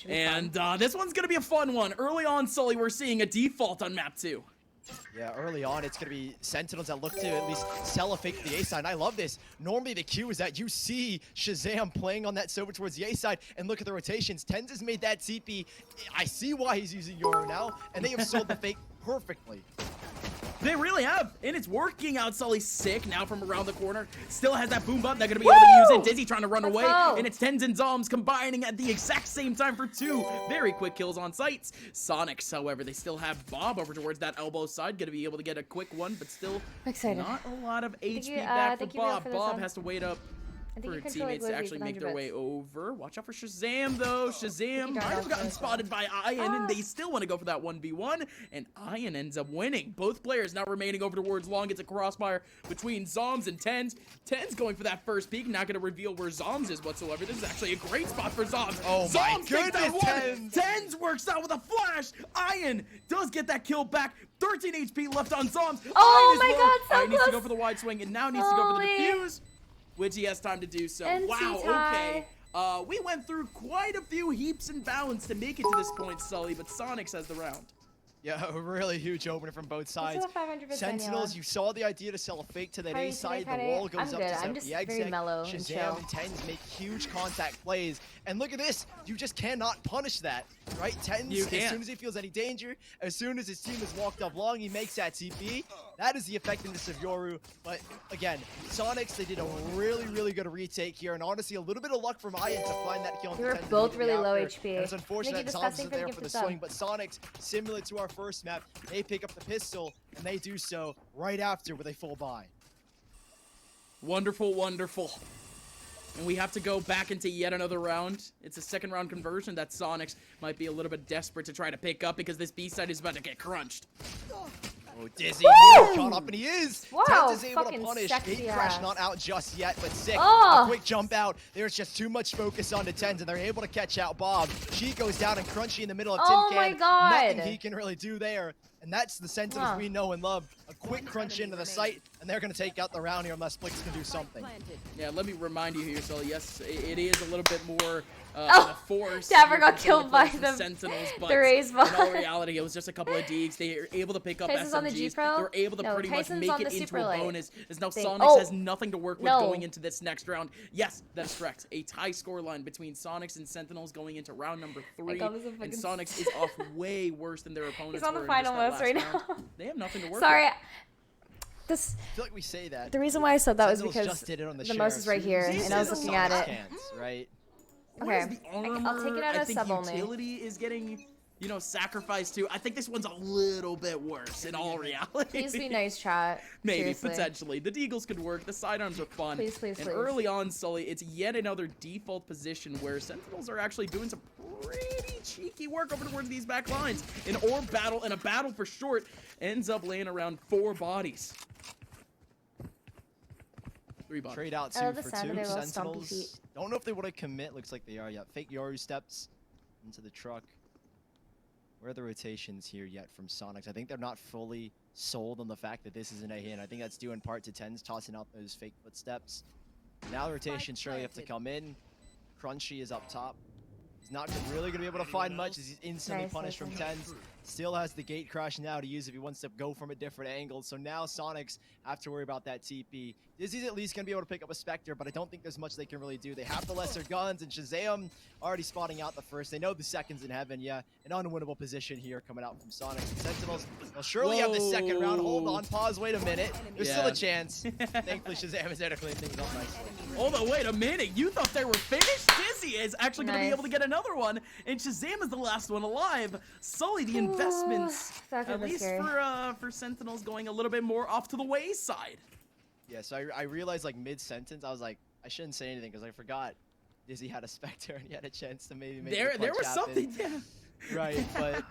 Should be And fun. this one's gonna be a fun one. Early on, Sully, we're seeing a default on map 2. Yeah, early on, it's going to be Sentinels that look to at least sell a fake to the A side. And I love this. Normally, the cue is that you see Shahzam playing on that Soba towards the A side, and look at the rotations. TENZ has made that TP. I see why he's using Yoru now, and they have sold the fake perfectly. They really have, and it's working out. Sully's sick now from around the corner. Still has that boom bump. They're going to be able to use it. Dizzy trying to run away, and it's TENZ and Zombs combining at the exact same time for 2 very quick kills on sites. Soniqs, however, they still have Bob over towards that elbow side. Going to be able to get a quick one, but still not a lot of HP back for Bob. Bob has to wait up for teammates to actually make their way over. Watch out for Shahzam, though. Shahzam might have gotten spotted by Ian, and they still want to go for that 1v1, and Ian ends up winning. Both players now remaining over towards long. It's a crossfire between Zombs and TENZ. TENZ going for that first peek, not going to reveal where Zombs is whatsoever. This is actually a great spot for Zombs. Oh my goodness, TENZ! TENZ works out with a flash. Ian does get that kill back. 13 HP left on Zombs. Oh my god, so Ian needs to go close. for the wide swing, and now needs to go for the defuse, which he has time to do so. NC Wow, tie. okay. We went through quite a few heaps and bounds to make it to this point, Sully, but Soniqs has the round. Yeah, a really huge opener from both sides. 500%, Sentinels, yeah. you saw the idea to sell a fake to that How are A you today, side. The Kyedae? wall goes I'm up good. to set I'm up just the very exec. mellow and Shahzam chill. and TENZ make huge contact plays. And look at this. You just cannot punish that, right? TENZ, as soon as he feels any danger, as soon as his team has walked up long, he makes that TP. That is the effectiveness of Yoru. But again, Soniqs, they did a really, really good retake here. And honestly, a little bit of luck from Ian to find that kill. They were both really low And HP. it's unfortunate that Zombs disgusting isn't for the there gift for the of sub. swing. But Soniqs, similar to our first map, they pick up the pistol, and they do so right after with a full buy. Wonderful, wonderful. And we have to go back into yet another round. It's a second round conversion that Soniqs might be a little bit desperate to try to pick up because this B side is about to get crunched. Oh, Dizzy, caught up, and he is. Wow, TENZ is able to fucking punish. sexy Gate Crash ass. not out just yet, but sick. Oh. A quick jump out. There's just too much focus on the TENZ, and they're able to catch out Bob. She goes down, and Crunchy in the middle of Oh Tin my Can. God. Nothing he can really do there. And that's the Sentinels we know and love. A quick crunch into the site, and they're going to take out the round here unless Blix can do something. Yeah, let me remind you here, Sully. Yes, it is a little bit more Oh, force. dapr got compared to killed by the the Sentinels, but raise in all bot. reality, it was just a couple of deeks. They were able to pick up Tyson's on the SMGs. G-Pro? They were able to No, pretty much Tyson's make on it the into super a light bonus. As now thing. Soniqs Oh. has nothing to work with No. going into this next round. Yes, that is correct. A tie score line between Soniqs and Sentinels going into round number 3. call this a And fucking- Soniqs is off way worse than their opponents. He's on the were in final just that most right last now. round. They have nothing to work Sorry. with. This I feel like we say that. the reason why I said that was Sentinels because just did it on the the most is right here, This and I was is a looking at Sonics it. can't, right? Whereas Okay. the I'll take it armor, out I as think sub only. utility is getting, you know, sacrificed too. I think this one's a little bit worse in all reality. Please be nice, chat. Maybe, Seriously. potentially. The Deagles could work. The sidearms are fun. Please, please, and please. early on, Sully, it's yet another default position where Sentinels are actually doing some pretty cheeky work over towards these back lines. An orb battle and a battle for short ends up laying around 4 bodies. 3 bodies. Trade out Oh, 2 the for sound 2. of their little stompy feet. Sentinels. Don't know if they want to commit. Looks like they are. Yeah, fake Yoru steps into the truck. Where are the rotations here yet from Soniqs? I think they're not fully sold on the fact that this isn't a hit. I think that's due in part to TENZ tossing out those fake footsteps. Now the rotations surely have to come in. Crunchy is up top. He's not really going to be able to find much as he's instantly Nice, punished from nice. TENZ. Still has the gate crash now to use if he wants to go from a different angle. So now Soniqs have to worry about that TP. Dizzy's at least going to be able to pick up a Spectre, but I don't think there's much they can really do. They have the lesser guns, and Shahzam already spotting out the first. They know the second's in heaven. Yeah, an unwinnable position here coming out from Soniqs. And Sentinels, they'll surely have the second round. Hold on, pause, wait a minute. There's still Yeah. a chance. Thankfully, Shahzam is there to clean things up nicely. Hold on, wait a minute. You thought they were finished? Dizzy is actually going to be Nice. able to get another one, and Shahzam is the last one alive. Sully, the investments, That's a at bit least scary. for Sentinels, going a little bit more off to the wayside. Yeah, so I realized like mid-sentence, I was like, I shouldn't say anything because I forgot Dizzy had a Spectre and he had a chance to maybe make There the clutch was happen. something, yeah. Right, but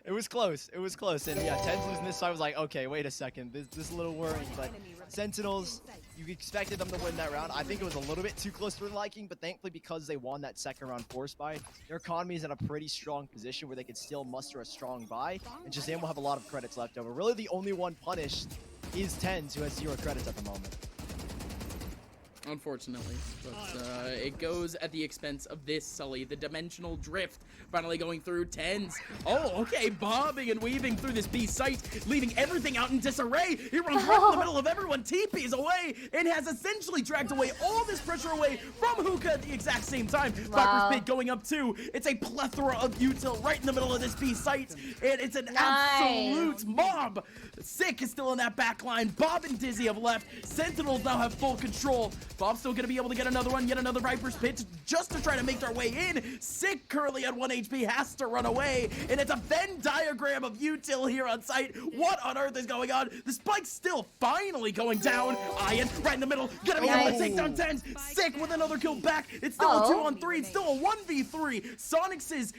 it was close. It was close. And yeah, TENZ losing this, so I was like, okay, wait a second. This is a little worrying. But Sentinels, you expected them to win that round. I think it was a little bit too close for their liking, but thankfully because they won that second round force buy, their economy is in a pretty strong position where they could still muster a strong buy. And Shahzam will have a lot of credits left over. Really the only one punished is TENZ, who has 0 credits at the moment. Unfortunately, but it goes at the expense of this Sully. The dimensional drift finally going through TENZ. Oh, okay, bobbing and weaving through this B site, leaving everything out in disarray. He runs right in the middle of everyone, TPs away, and has essentially dragged away all this pressure away from Hookah at the exact same time. Viper's Pit going up too. It's a plethora of util right in the middle of this B site, and it's an absolute mob. Sick is still in that back line. Bob and Dizzy have left. Sentinels now have full control. Bob's still gonna be able to get another one, yet another Viper's Pit just to try to make their way in. Sick Curly at 1 HP has to run away, and it's a Venn diagram of util here on site. What on earth is going on? The spike's still finally going down. Ian right in the middle, gonna be able to take down TENZ. Sick with another kill back. It's still a 2-on-3. It's still a 1v3. Soniqs'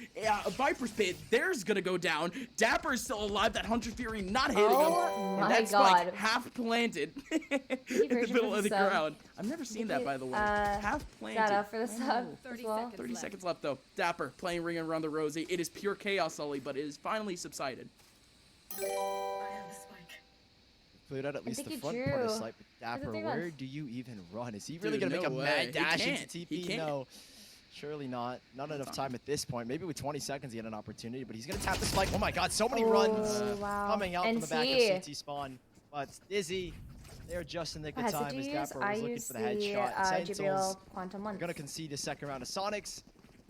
Viper's Pit, theirs gonna go down. Dapr is still alive. That Hunter Fury not hitting him. And that spike half planted in the middle of the ground. I've never seen that, by the way. Half planted. Shout out for the sub. 30 seconds left, though. Dapr playing Ring Around the Rosie. It is pure chaos, Sully, but it is finally subsided. Cleared out at least the front part of the site, but Dapr, where do you even run? Is he really going to make a mad dash into TP? No. Surely not. Not enough time at this point. Maybe with 20 seconds he had an opportunity, but he's going to tap the spike. Oh my god, so many runs coming out from the back of CT spawn. But Dizzy, they're just in the nick of time as Dapr was looking for the headshot. Sentinels are going to concede a second round of Soniqs.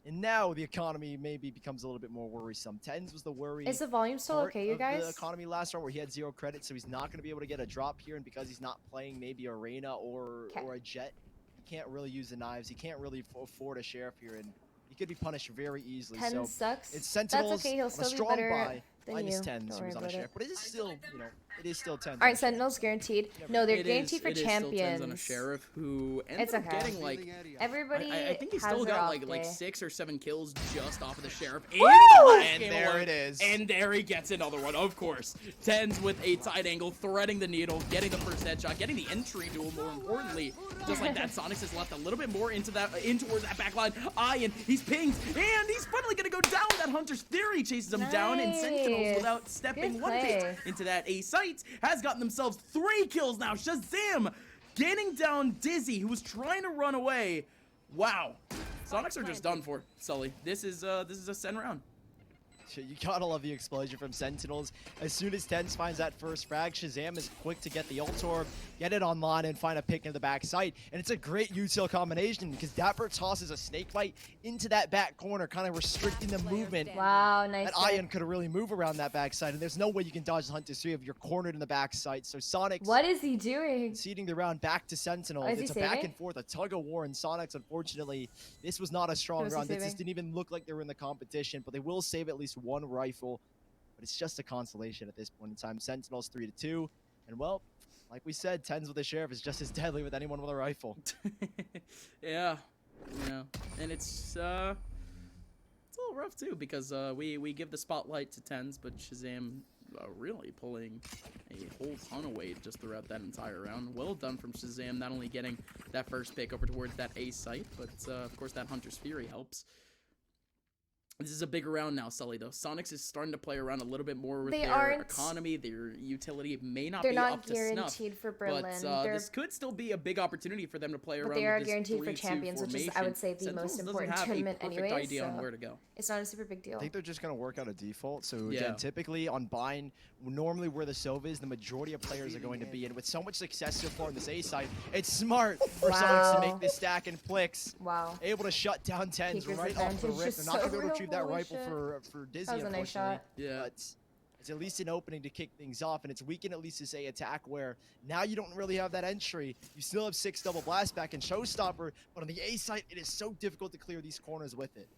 And now the economy maybe becomes a little bit more worrisome. TENZ was the worry. Is the volume still okay, you guys? The economy last round where he had 0 credit, so he's not going to be able to get a drop here. And because he's not playing maybe Arena or a Jet, he can't really use the knives. He can't really afford a sheriff here, and he could be punished very easily. TENZ so sucks. It's Sentinels. That's okay. He'll still be better than you. -10, so he's on a sheriff, but it is still, you know, it is still TENZ. All right, Sentinels guaranteed. No, they're guaranteed for champions. It is still TENZ on a sheriff who ends up getting like everybody. I think he still got like 6 or 7 kills just off of the sheriff. And there it is. And there he gets another one, of course. TENZ with a side angle, threading the needle, getting the first headshot, getting the entry duel. More importantly, just like that, Soniqs has left a little bit more into that, in towards that back line. Ian, he's pinged, and he's finally gonna go down. That Hunter's Theory chases him down, and Sentinels, without stepping one bit into that A site, has gotten themselves 3 kills now. Shahzam getting down Dizzy, who was trying to run away. Wow, Soniqs are just done for, Sully. This is a SEN round. You gotta love the explosion from Sentinels. As soon as TENZ finds that first frag, Shahzam is quick to get the ult orb, get it online, and find a pick in the back site. And it's a great util combination because Dapr tosses a snake bite into that back corner, kind of restricting the movement. Wow, nice. That Ian could really move around that back side, and there's no way you can dodge the Hunter's 3 if you're cornered in the back site. So Soniqs, what is he doing? Ceding the round back to Sentinels. It's a back and forth, a tug of war, and Soniqs, unfortunately, this was not a strong round. This just didn't even look like they were in the competition, but they will save at least 1 rifle. But it's just a consolation at this point in time. Sentinels 3-2, and well, like we said, TENZ with a sheriff is just as deadly with anyone with a rifle. yeah, and it's a little rough too because we give the spotlight to TENZ, but Shahzam really pulling a whole ton of weight just throughout that entire round. Well done from Shahzam, not only getting that first pick over towards that A site, but of course that Hunter's Fury helps. This is a bigger round now, Sully, though. Soniqs is starting to play around a little bit more with their economy. Their utility may not be up to snuff. They're not guaranteed for Berlin. But this could still be a big opportunity for them to play around with this 3-2 formation. But they are guaranteed for champions, which is, I would say, the most important tournament anyway. Idea on where to go. It's not a super big deal. I think they're just going to work out a default. So, again, typically on Bind, normally where the Sova is, the majority of players are going to be. And with so much success so far on this A side, it's smart for Soniqs to make this stack and flicks. Wow. Able to shut down TENZ right off the rip. They're not going to be able to retrieve that rifle for Dizzy, that was a nice shot. Yeah. But it's at least an opening to kick things off, and it's weakened at least to say attack where now you don't really have that entry. You still have 6 double blast back and Showstopper, but on the A side, it is so difficult to clear these corners with it.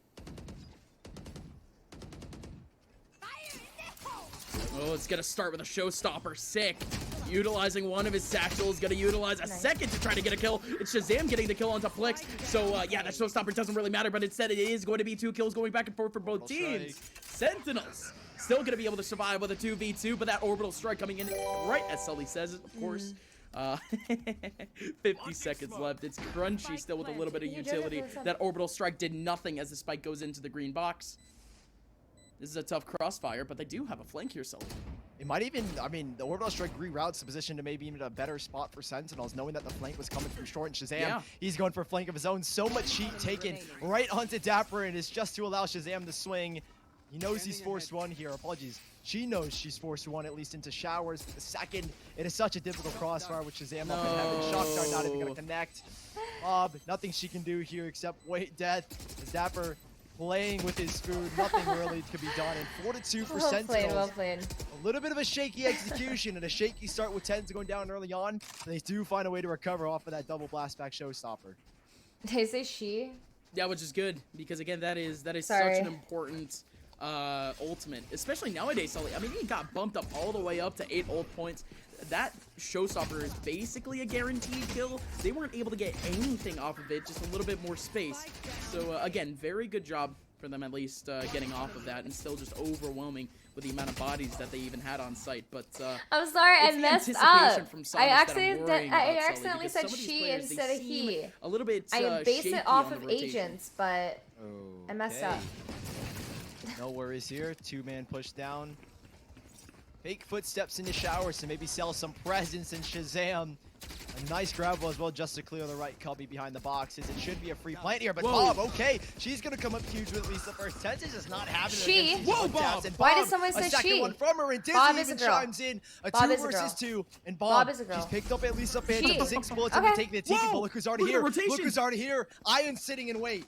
Oh, it's going to start with a Showstopper. Sick. Utilizing one of his satchels, gonna utilize a second to try to get a kill. It's Shahzam getting the kill onto Flix. So yeah, that Showstopper doesn't really matter, but instead it is going to be 2 kills going back and forth for both teams. Sentinels still gonna be able to survive with a 2v2, but that orbital strike coming in right as Sully says, of course. 50 seconds left. It's Crunchy still with a little bit of utility. That orbital strike did nothing as the spike goes into the green box. This is a tough crossfire, but they do have a flank here, Sully. It might even, I mean, the orbital strike reroutes the position to maybe even a better spot for Sentinels, knowing that the flank was coming through short. And Shahzam, he's going for a flank of his own. So much heat taken right onto dapr, and it's just to allow Shahzam to swing. He knows he's forced one here. Apologies. She knows she's forced one, at least into showers. For the second, it is such a difficult crossfire with Shahzam up in heaven. Shock dart not even going to connect. Bob, nothing she can do here except wait death. As dapr playing with his food, nothing really can be done. And 4-2 for Sentinels. Well played. A little bit of a shaky execution and a shaky start with TENZ going down early on. They do find a way to recover off of that double blast back showstopper. Did I say she? Yeah, which is good because again, that is Sorry. such an important ultimate, especially nowadays. Sully, I mean, he got bumped up all the way up to 8 ult points. That showstopper is basically a guaranteed kill. They weren't able to get anything off of it, just a little bit more space. So again, very good job for them at least getting off of that, and still just overwhelming with the amount of bodies that they even had on site. But I'm sorry, I messed up. I accidentally said she instead of he. A little bit. I base it off of agents, but I messed up. No worries here. 2-man push down. Fake footsteps in the showers to maybe sell some presence in Shahzam. A nice grab as well just to clear the right cubby behind the boxes. It should be a free plant here, but Bob, okay. She's going to come up huge with at least the first. TENZ is just not having it. Whoa, Bob. And why did someone say a second she? one from her, and Dizzy Bob even chimes in. A Bob 2 versus 2. And Bob is a girl. she's picked up at least a phantom 6 bullets and taking the tiki. Look who's already here. Look who's already here. Ian sitting in wait.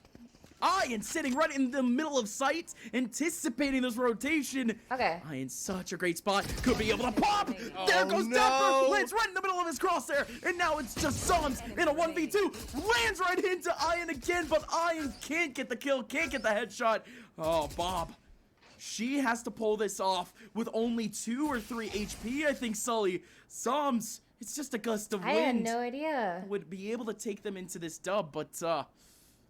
Ian sitting right in the middle of sight, anticipating this rotation. Okay. Ian's such a great spot. Could be able to pop. Oh, There goes no. dapr. Lands right in the middle of his crosshair. And now it's just zombs in a 1v2. Lands right into Ian again, but Ian can't get the kill, can't get the headshot. Oh, Bob. She has to pull this off with only 2 or 3 HP, I think, Sully. Zombs, it's just a gust of wind. I had no idea. Would be able to take them into this dub, but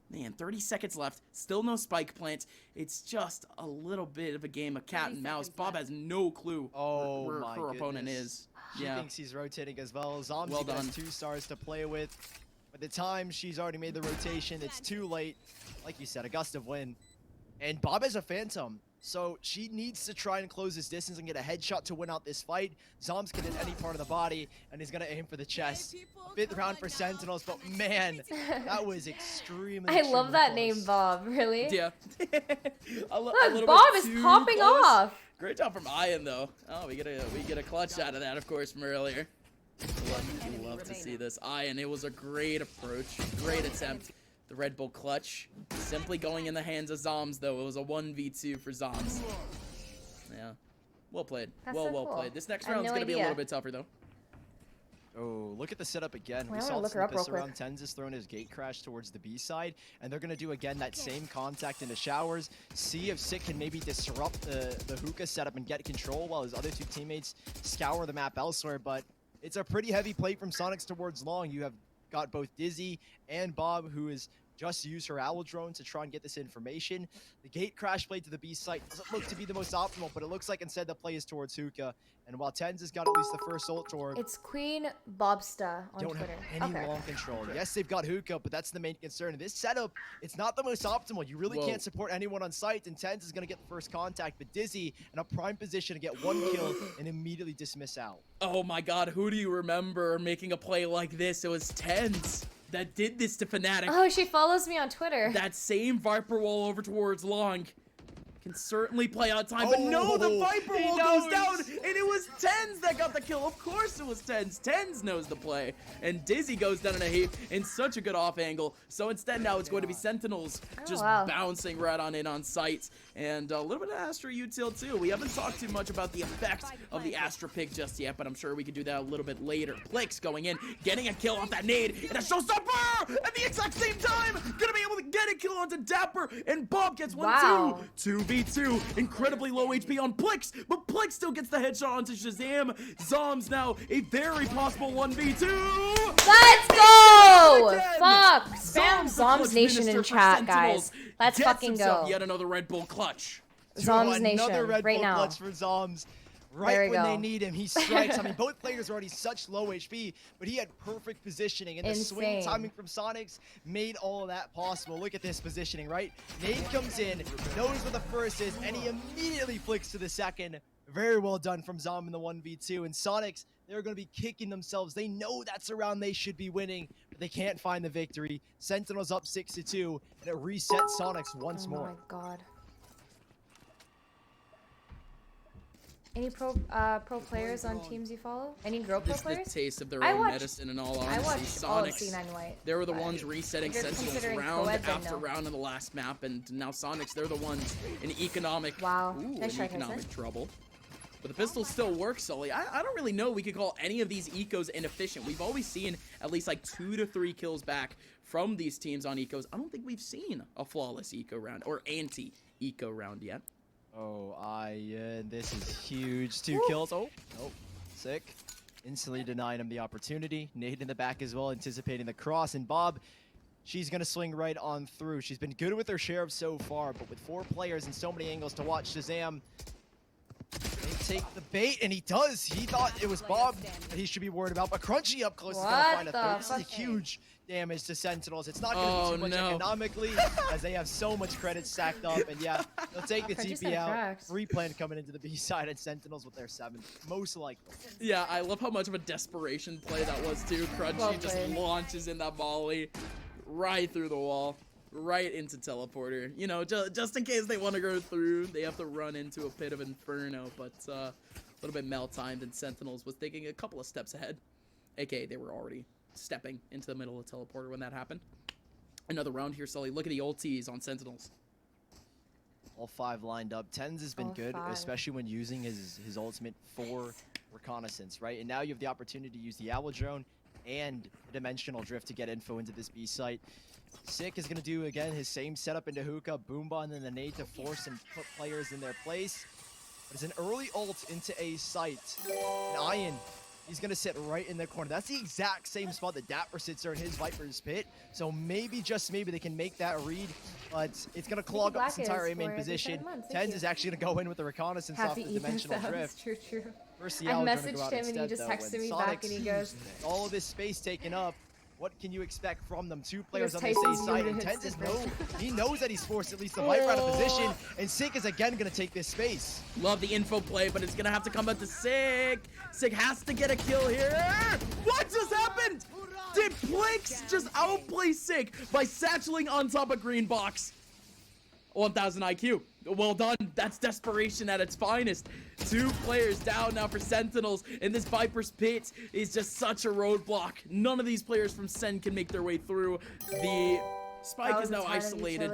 man, 30 seconds left. Still no spike plant. It's just a little bit of a game of cat and mouse. Bob has no clue where her opponent is. She thinks he's rotating as well. Zombs Well done. has 2 stars to play with. By the time she's already made the rotation, it's too late. Like you said, a gust of wind. And Bob has a phantom. So she needs to try and close this distance and get a headshot to win out this fight. Zombs can hit any part of the body, and he's going to aim for the chest. 5th round for Sentinels, but man, that was extremely I love that close. name, Bob. Really? Yeah. Look, Bob is popping off. Great job from Ian, though. Oh, we get a clutch out of that, of course, from earlier. Love to see this. Ian, it was a great approach, great attempt. The Red Bull clutch, simply going in the hands of Zombs, though. It was a 1v2 for Zombs. Yeah, well played. Well played. This next round's gonna be a little bit tougher, though. Oh, look at the setup again. We Well, saw look this her in up the real pistol round. quick. TENZ is throwing his gate crash towards the B side, and they're going to do again that same contact in the showers. See if Sick can maybe disrupt the hookah setup and get control while his other 2 teammates scour the map elsewhere. But it's a pretty heavy plate from Soniqs towards long. You have got both Dizzy and Bob, who is just use her owl drone to try and get this information. The gate crash play to the B site doesn't look to be the most optimal, but it looks like instead the play is towards hookah. And while TENZ has got at least the first ult toward, It's Queen Bobsta on don't Twitter. have any long control. Yes, they've got hookah, but that's the main concern. In this setup, it's not the most optimal. You really can't support anyone on site, and TENZ is going to get the first contact, but Dizzy in a prime position to get 1 kill and immediately dismiss out. Oh my god, who do you remember making a play like this? It was TENZ that did this to Fnatic. Oh, she follows me on Twitter. That same Viper wall over towards long can certainly play out time, but no, the Viper wall goes down, and it was TENZ that got the kill. Of course it was TENZ. TENZ knows the play, and Dizzy goes down in a heap in such a good off angle. So instead now it's going to be Sentinels just bouncing right on in on sight, and a little bit of Astra util too. We haven't talked too much about the effect of the Astra pick just yet, but I'm sure we could do that a little bit later. Plix going in, getting a kill off that nade, and a showstopper at the exact same time, gonna be able to get a kill onto dapr, and Bob gets 1-2. 2v2, incredibly low HP on Plix, but Plix still gets the headshot onto Shahzam. Zombs now a very possible 1v2. Let's go! Again. Fuck! Spam Zombs Zombs Nation in chat, guys. Let's Gets fucking himself go. Yet another Red Bull clutch. Zombs Another Nation, Red right Bull now. clutch for Zombs. There Right we when go. they need him, he strikes. I mean, both players are already such low HP, but he had perfect positioning, and the swing Insane. timing from Soniqs made all of that possible. Look at this positioning, right? Nade comes in, knows where the first is, and he immediately flicks to the second. Very well done from Zom in the 1v2. And Soniqs, they're going to be kicking themselves. They know that's a round they should be winning, but they can't find the victory. Sentinels up 6-2, and it resets Soniqs once more. Oh my god. Any pro players on teams you follow? Any girl pro players? This is the taste of their own medicine, in all honesty. I watched all of Soniqs, C9 White. they were the ones resetting Sentinels round after no. round in the last map, and now Soniqs, they're the ones in economic, economic trouble. But the pistol still works, Sully. I don't really know we could call any of these ecos inefficient. We've always seen at least like 2 to 3 kills back from these teams on ecos. I don't think we've seen a flawless eco round or anti-eco round yet. Oh, this is huge. 2 kills. Oh, sick. Instantly denying him the opportunity. Nade in the back as well, anticipating the cross. And Bob, she's going to swing right on through. She's been good with her sheriff so far, but with 4 players and so many angles to watch, shahzam, they take the bait, and he does. He thought it was Bob that he should be worried about, but Crunchy up close is going to find a third. This is a huge damage to Sentinels. It's not going to be too much economically, as they have so much credit stacked up. And yeah, they'll take the TP out. Free plan coming into the B side, and Sentinels with their 7th, most likely. Yeah, I love how much of a desperation play that was too. Crunchy just launches in that volley right through the wall, right into teleporter. You know, just in case they want to go through, they have to run into a pit of inferno. But a little bit mal-timed, and Sentinels was taking a couple of steps ahead. AKA, they were already stepping into the middle of teleporter when that happened. Another round here, Sully. Look at the ultis on Sentinels. All 5 lined up. TENZ has been good, especially when using his ultimate for reconnaissance, right? And now you have the opportunity to use the owl drone and the dimensional drift to get info into this B site. Sick is going to do, again, his same setup into hookah, boomba, and then the nade to force and put players in their place. But it's an early ult into a site. And Ian, he's going to sit right in the corner. That's the exact same spot that dapr sits there in his Viper's pit. So maybe, just maybe, they can make that read. But it's going to clog up this entire A main position. TENZ is actually going to go in with the reconnaissance off the dimensional drift. True. First, the I messaged him and he just texted me back and he goes, all of this space taken up. What can you expect from them? 2 players on this A side, and TENZ he knows that he's forced at least the Viper out of position, and Sick is again going to take this space. Love the info play, but it's going to have to come out to Sick. Sick has to get a kill here. What just happened? Did Plix just outplay Sick by satcheling on top of green box? 1000 IQ. Well done. That's desperation at its finest. 2 players down now for Sentinels, and this Viper's pit is just such a roadblock. None of these players from SEN can make their way through. The Spike is now isolated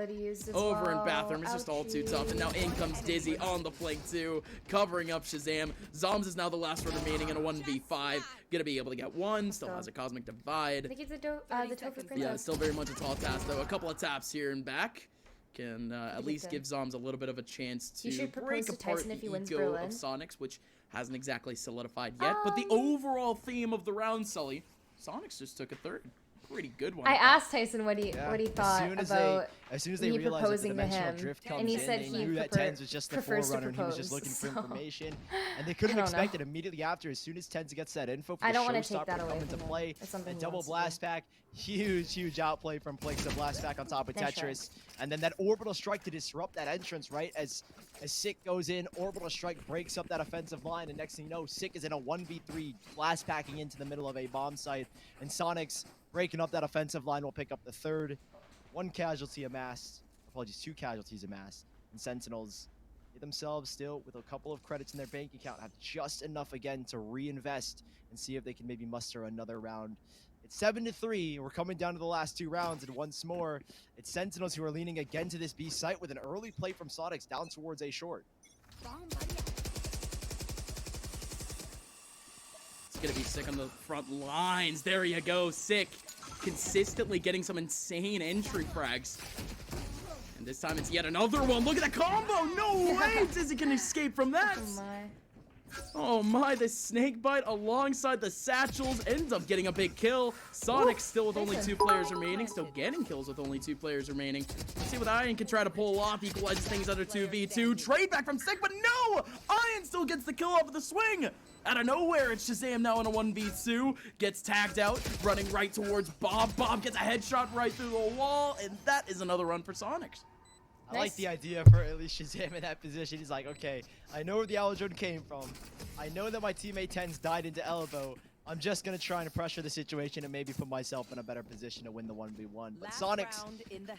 over in bathroom. It's just all too tough. And now in comes Dizzy on the flank too, covering up shahzam. Zombs is now the last one remaining in a 1v5. Gonna be able to get one. Still has a cosmic divide. I think it's the Tofu Princess. Yeah, still very much a tall task though. A couple of taps here and back can at least give Zombs a little bit of a chance to break apart the ego of Soniqs, which hasn't exactly solidified yet. But the overall theme of the round, Sully, Soniqs just took a 3rd. Pretty good one. I asked Tyson what he thought about as soon as they realized that the dimensional drift comes and he said in, they knew that TENZ was just the forerunner and he was just looking for information. And they could have expected immediately after, as soon as TENZ gets that info for the showstopper to come into play, a double blast pack, huge outplay from Plix, the blast pack on top of Tetris, and then that orbital strike to disrupt that entrance, right? As Sick goes in, orbital strike breaks up that offensive line, and next thing you know, Sick is in a 1v3 blast packing into the middle of a bomb site, and Soniqs breaking up that offensive line will pick up the 3rd. 1 casualty amassed. Apologies, 2 casualties amassed. And Sentinels themselves still with a couple of credits in their bank account, have just enough again to reinvest and see if they can maybe muster another round. It's 7-3. We're coming down to the last 2 rounds, and once more, it's Sentinels who are leaning again to this B site with an early play from Soniqs down towards A short. Gonna be Sick on the front lines. There you go. Sick consistently getting some insane entry frags, and this time it's yet another one. Look at that combo. No way Dizzy can escape from that. Oh my, the snake bite alongside the satchels ends up getting a big kill. Soniqs still with only 2 players remaining, still getting kills with only 2 players remaining. Let's see what Ian can try to pull off, equalizes things under 2v2. Trade back from Sick, but no! Ian still gets the kill off of the swing. Out of nowhere, it's shahzam now in a 1v2. Gets tagged out, running right towards Bob. Bob gets a headshot right through the wall, and that is another run for Soniqs. I like Nice. the idea for at least Shazam in that position. He's like, okay, I know where the elbow drone came from. I know that my teammate TENZ died into elbow. I'm just going to try and pressure the situation and maybe put myself in a better position to win the 1v1. But Soniqs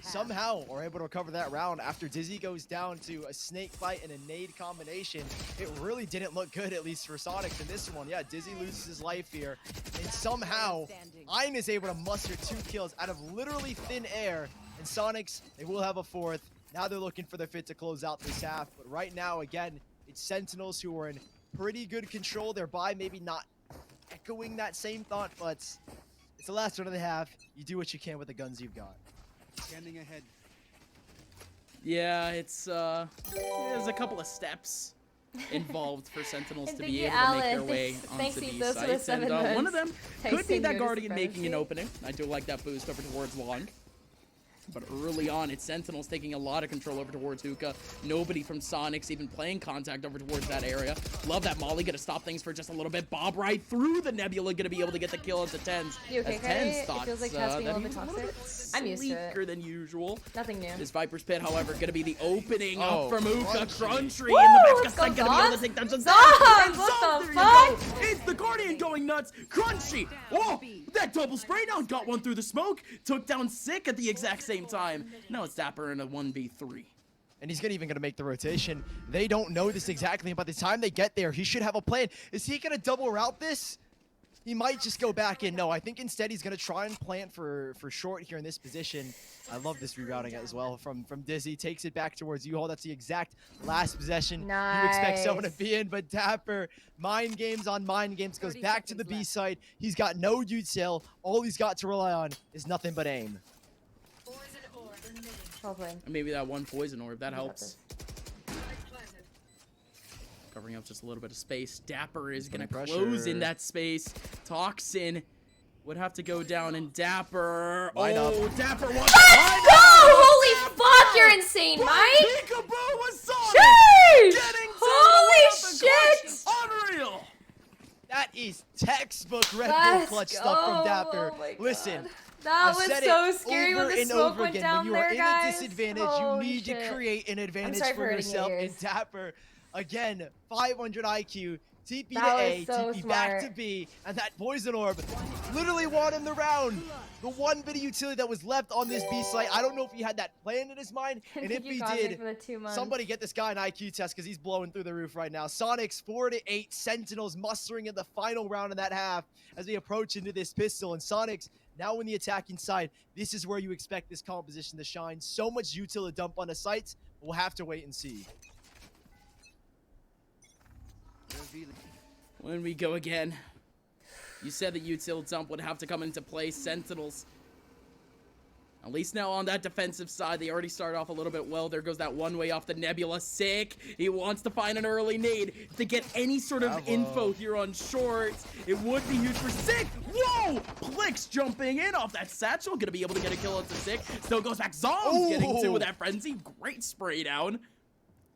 somehow are able to recover that round after Dizzy goes down to a snake bite and a nade combination. It really didn't look good, at least for Soniqs in this one. Yeah, Dizzy loses his life here. And somehow, Ein is able to muster 2 kills out of literally thin air. And Soniqs, they will have a 4th. Now they're looking for their fit to close out this half. But right now, again, it's Sentinels who are in pretty good control. They're by maybe not echoing that same thought, but it's the last one of the half. You do what you can with the guns you've got. Standing ahead. Yeah, it's there's a couple of steps involved for Sentinels And to thank be you, able to make their Alan. way Thanks, onto these Ethos, for the sites. And 7 one of months. them could be Tasting that your Guardian making an supremacy. opening. I do like that boost over towards long. But early on, it's Sentinels taking a lot of control over towards Hookah. Nobody from Soniqs even playing contact over towards that area. Love that Molly gonna stop things for just a little bit. Bob right through the Nebula, gonna be able to get the kill into TENZ. You okay, As Kyedae? TENZ It thoughts feels like chat's being a that little he bit was toxic. I'm used to it. sleeker than usual. Nothing new. This Viper's Pit, however, gonna be the opening Oh, up from Hookah. Crunchy. Crunchy Woo, in the let's back. go, Gonna be able to Zombs. take down some Zombs, And what Zombs, the there you fuck? go. It's the Guardian going nuts. Crunchy. Oh, that double spray down got one through the smoke. Took down Sick at the exact same time. Now it's dapr in a 1v3. And he's even going to make the rotation. They don't know this exactly. By the time they get there, he should have a plan. Is he going to double route this? He might just go back in. No, I think instead he's going to try and plant for short here in this position. I love this rerouting as well from Dizzy. Takes it back towards U-Haul. That's the exact last possession you expect someone to be in. But dapr, mind games on mind games, goes back to the B site. He's got no util. All he's got to rely on is nothing but aim. Well played. Maybe that one poison orb, that You got helps. Covering up just a little bit of space. Dapr is going to Putting close pressure. in that space. Toxin would have to go down, and dapr. Line up. Oh, dapr wants Let's go! Holy fuck, you're insane, Mike! Peekaboo was Sonic! Sheesh! Getting Holy shit! Unreal! That is textbook Red Bull Let's clutch stuff from go. dapr. Oh my Listen, God. That I've was said so it scary over when the and smoke over went again. down When you are there, in guys. a disadvantage, Holy you need shit. to create an advantage sorry for for hurting yourself. your And ears. dapr, again, 500 IQ, TP to That A, was so TP back smart. to B, and that poison orb literally won him the round. The one bit of utility that was left on this B site. I don't know if he had that planned in his mind, and if he did, for the 2 months. somebody get this guy an IQ test because he's blowing through the roof right now. Soniqs 4-8, Sentinels mustering in the final round of that half as we approach into this pistol. And Soniqs now in the attacking side. This is where you expect this composition to shine. So much util to dump on the sites. We'll have to wait and see. When we go again. You said the util dump would have to come into play. Sentinels. At least now on that defensive side, they already started off a little bit well. There goes that one way off the Nebula. Sick. He wants to find an early nade to get any sort of info here on short. It would be huge for Sick. Whoa! Plix jumping in off that satchel. Gonna be able to get a kill into Sick. Still goes back. Zombs getting two with that frenzy. Great spray down.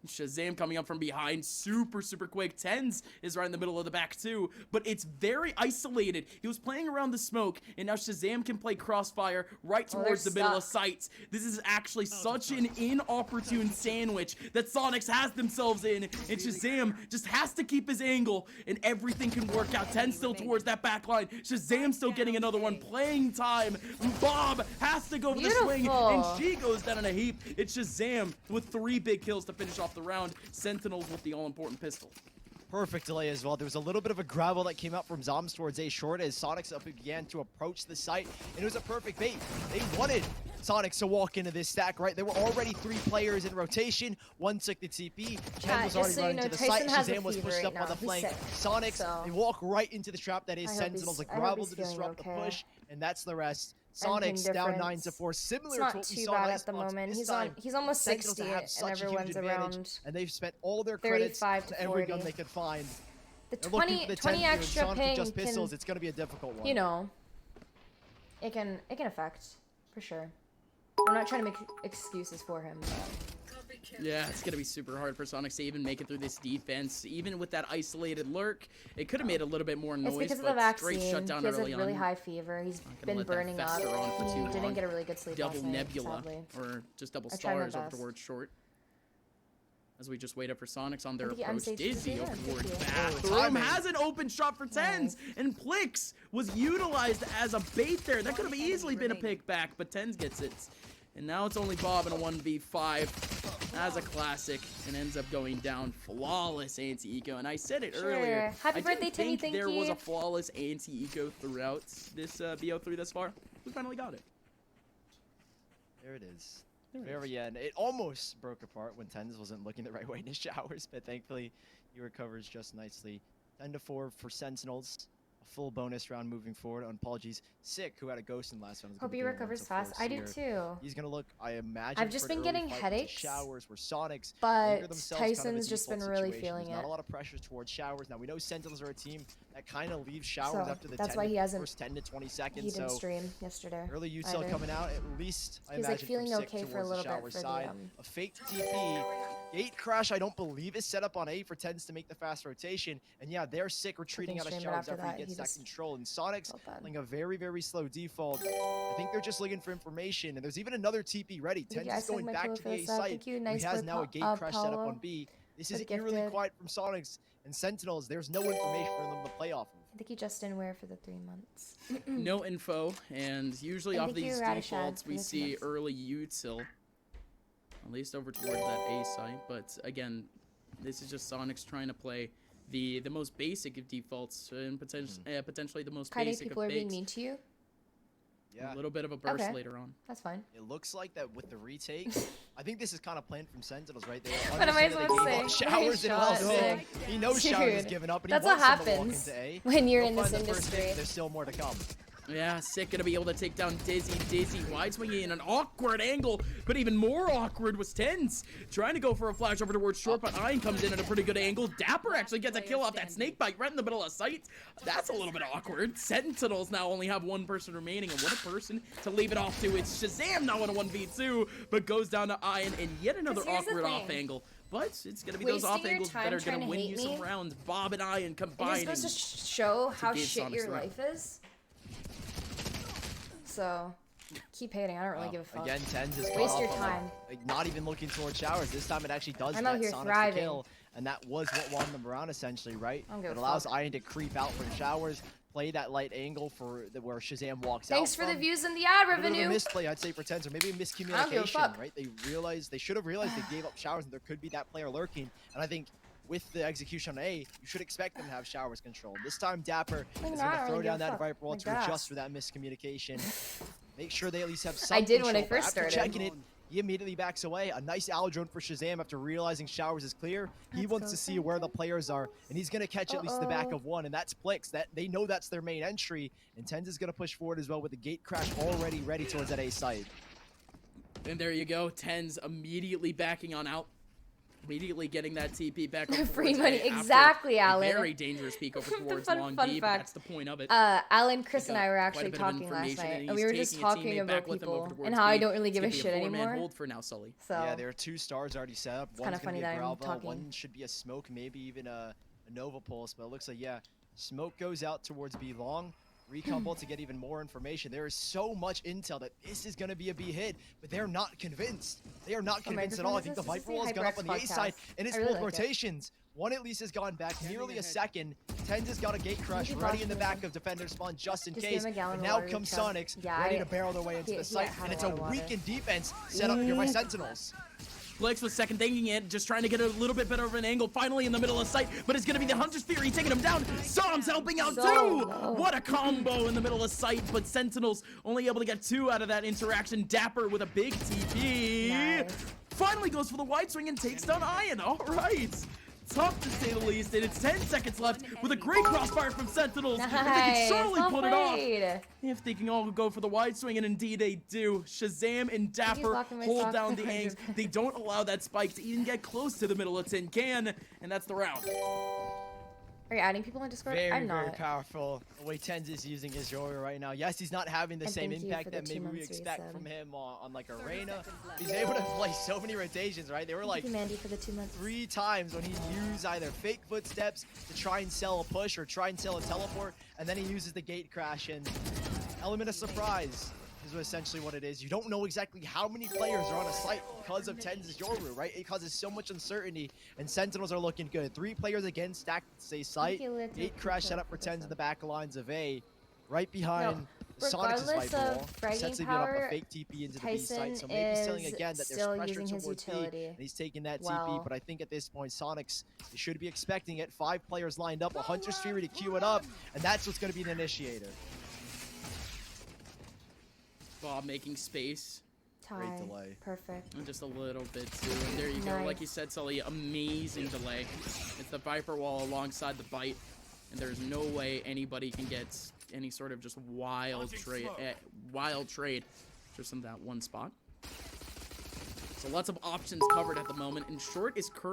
Shazam coming up from behind, super quick. TENZ is right in the middle of the back too, but it's very isolated. He was playing around the smoke, and now Shazam can play crossfire right towards the middle of sights. This is actually such an inopportune sandwich that Soniqs has themselves in, and Shazam just has to keep his angle, and everything can work out. TENZ still towards that back line. Shazam still getting another one. Playing time. Bob has to go for the swing, and she goes down in a heap. It's Shazam with 3 big kills to finish off the round. Sentinels with the all-important pistol. Perfect delay as well. There was a little bit of a gravel that came out from Zombs towards A short as Soniqs began to approach the site, and it was a perfect bait. They wanted Soniqs to walk into this stack, right? There were already 3 players in rotation. One took the TP. Ken was already running to the site. Shazam was pushed up on the flank. Soniqs, they walk right into the trap that is Sentinels. A gravel to disrupt the push, and that's the rest. Soniqs down 9-4, similar to what we saw last month. He's almost 60 and everyone's around. And they've spent all their credits on every gun they could find. The 20 extra ping just pistols, can, it's going to be a difficult one. You know, it can affect for sure. I'm not trying to make excuses for him. Yeah, it's gonna be super hard for Soniqs to even make it through this defense. Even with that isolated lurk, it could have made a little bit more noise. It's because of but the vaccine. straight shutdown He has a early really on. high fever. He's Not gonna been let that burning up. fester on for too He long. didn't get a really good sleep Double last night, nebula, sadly. or just double I tried my stars over best. towards short. As we just wait up for Soniqs on their I think he approach. unsafes Dizzy his over hand. towards Thank you. bathroom. timing. Has an open shot for TENZ. And Plix was utilized as a bait there. That could have easily been a pick back, but TENZ gets it. And now it's only Bob in a 1v5 as a classic and ends up going down. Flawless anti-eco. And I said it earlier. Happy I birthday, didn't Timmy. think Thank there you. was a flawless anti-eco throughout this BO3 thus far. We finally got it. There it is. There it Very end. It almost broke apart when TENZ wasn't looking the right way in his showers, but thankfully he recovers just nicely. 10-4 for Sentinels. A full bonus round moving forward. On apologies, Sick, who had a ghost in last round. is Hope gonna he be recovers one to fast. force I do here. too. He's gonna look, I imagine. I've just for an been early getting fight into headaches, showers where Soniqs but anchor themselves kind of Tyson's a just been default really situation. feeling There's not it. a lot of pressures towards showers. Now we know Sentinels are a team that kind of leaves showers So, after the that's why he hasn't- first 10 to 20 seconds. He didn't So stream yesterday. early util either. coming out, at least I He was, imagine like, from feeling Sick okay for a towards little the bit shower for the, side. A fake TP. Gate crash, I don't believe, is set up on A for TENZ to make the fast rotation. And yeah, they're Sick retreating out of stream, but showers after after that, he gets he that just control. And Soniqs felt bad. playing a very, very slow default. I think they're just looking for information. And there's even another TP ready. Thank you, TENZ I is sent going my back pillow to for the the A sub. site. Thank you, He nice has boy, now a gate crash set up Paulo. on B. This For is the eerily gifted. quiet from Soniqs and Sentinels. There's no information for them to play off of. I think he just didn't wear for the 3 months. No info, and usually And off thank you, these Radishad, defaults for we the see comments. early util, at least over towards that A site. But again, this is just Soniqs trying to play the most basic of defaults and potentially the most Kyedae, basic people of are being fakes. mean to you? Yeah. A little bit of a burst Okay. later on. That's fine. It looks like that with the retake. I think this is kind of planned from Sentinels, right? They What am I understand that supposed they to gave up say? showers and well Nice shot, Sick. Sick. He knows showers is Dude, given up, and that's he what wants them to walk happens into A. when you're He'll in this find the first hit, industry. There's still more to come. Yeah, Sick gonna be able to take down Dizzy. Wide swinging in an awkward angle, but even more awkward was TENZ. Trying to go for a flash over towards short, but Iron comes in at a pretty good angle. dapr actually gets a kill off that snake bite right in the middle of sight. That's a little bit awkward. Sentinels now only have one person remaining, and what a person to leave it off to. It's Shahzam now in a 1v2, but goes down to Iron, and yet another 'Cause here's the awkward thing. off angle. But it's gonna be those Wasting off your angles time that are trying gonna to win hate you some me? rounds. Bob and Iron It combining. is supposed to show how give shit Soniqs your the round. life is. So, keep hating. I don't really give a fuck. Again, TENZ is Waste caught your off on, time. like, not even looking towards showers. This time it actually does I'm get out here Soniqs the thriving. kill, and that was what won them around essentially, right? I don't give It a allows fuck. Iron to creep out from showers, play that light angle for where Shahzam walks out. Thanks for the from. views and the ad A bit of a revenue. misplay, I'd say, for TENZ, or maybe a I don't give a miscommunication, fuck. right? They should have realized they gave up showers, and there could be that player lurking. And I think with the execution on A, you should expect them to have showers controlled. This time, dapr is going I don't to throw really down give a that fuck. Viper wall My to gosh. adjust for that miscommunication. Make sure they at least have some I did when I control, but first after started. checking it, he immediately backs away. A nice owl drone for Shahzam after realizing showers is clear. He Let's wants go, to see where the players are, and he's going to catch at least the back Uh-oh. of one, and that's Plix. That they know that's their main entry, and TENZ is going to push forward as well with the gate crash already ready towards that A site. And there you go, TENZ immediately backing on out. Immediately getting that TP back up Free towards money, A after exactly, a Alan. very dangerous peek over The towards fun long fact. B, but that's the point of it. Alan, Chris, He and got I were quite a actually bit of talking last information, night, and and we he's were just taking a talking teammate about back with him over people towards and how I B. don't really give a It's shit gonna be a four-man anymore. hold for now, Sully. So, Yeah, there are 2 stars already set up. It's kinda One's going funny to be a that I'm Bravo, talking. one should be a Smoke, maybe even a Nova Pulse, but it looks like, yeah, Smoke goes out towards B long. Recouple to get even more information. There is so much intel that this is going to be a B hit, but they're not convinced. They are not convinced at all. I think the This is Viper wall has the gone up on the A Brax side, podcast. and it's I really both like it. rotations. One at least has gone back nearly a second. TENZ has got a gate crush Maybe ready in the Boston back of defender spawn just in Just case. give him a gallon And of now water, comes trust- Soniqs Yeah, ready I- to barrel their way into he the site, had and a it's a lot of water. weakened defense set up here by Sentinels. Plix was second thinking it, just trying to get a little bit better of an angle, finally in the middle of sight, but it's gonna be the Hunter's Fury taking him down. Zombs helping out So too! low. What a combo in the middle of sight, but Sentinels only able to get 2 out of that interaction. dapr with a big TP. Nice. Finally goes for the wide swing and takes down Iron. All right. Tough to say the least, and it's 10 seconds left with a great crossfire from Sentinels. And they can Nice. surely Well put it off. played. If they can all go for the wide swing, and indeed they do. Shahzam and dapr locking my hold sock. down the angs. They don't allow that spike to even get close to the middle of tin can, and that's the round. Are you adding people on Discord? Very, I'm very not. powerful. The way TENZ is using his Yoru right now. Yes, he's not having the And same thank you impact for the that 2 maybe we months expect resub. from him on like Arena. He's able to play so many rotations, right? They were like Thank you, Mandy, for the 2 months. 3 times when he used either fake footsteps to try and sell a push or try and sell a teleport, and then he uses the gate crash and element of surprise is essentially what it is. You don't know exactly how many players are on a site because of TENZ's Yoru, right? It causes so much uncertainty, and Sentinels are looking good. 3 players again stacked to say site. Gate crash set up for TENZ in the back lines of A. Right behind Soniqs' regardless fight ball. of fragging Essentially built up a power, fake TP into the B Tyson site, so maybe selling is again that there's still pressure using his towards B, utility and he's taking that well. TP, but I think at this point, Soniqs, you should be expecting it. 5 players lined up, a Hunter's Fury to queue it up, and that's what's going to be the initiator. Bob making space. Great Tie. delay. Perfect. And just a little bit too. And there you go. Nice. Like you said, Sully, amazing delay. It's the Viper wall alongside the bite. And there's no way anybody can get any sort of just wild trade just in that one spot. So lots of options covered at the moment. And short is currently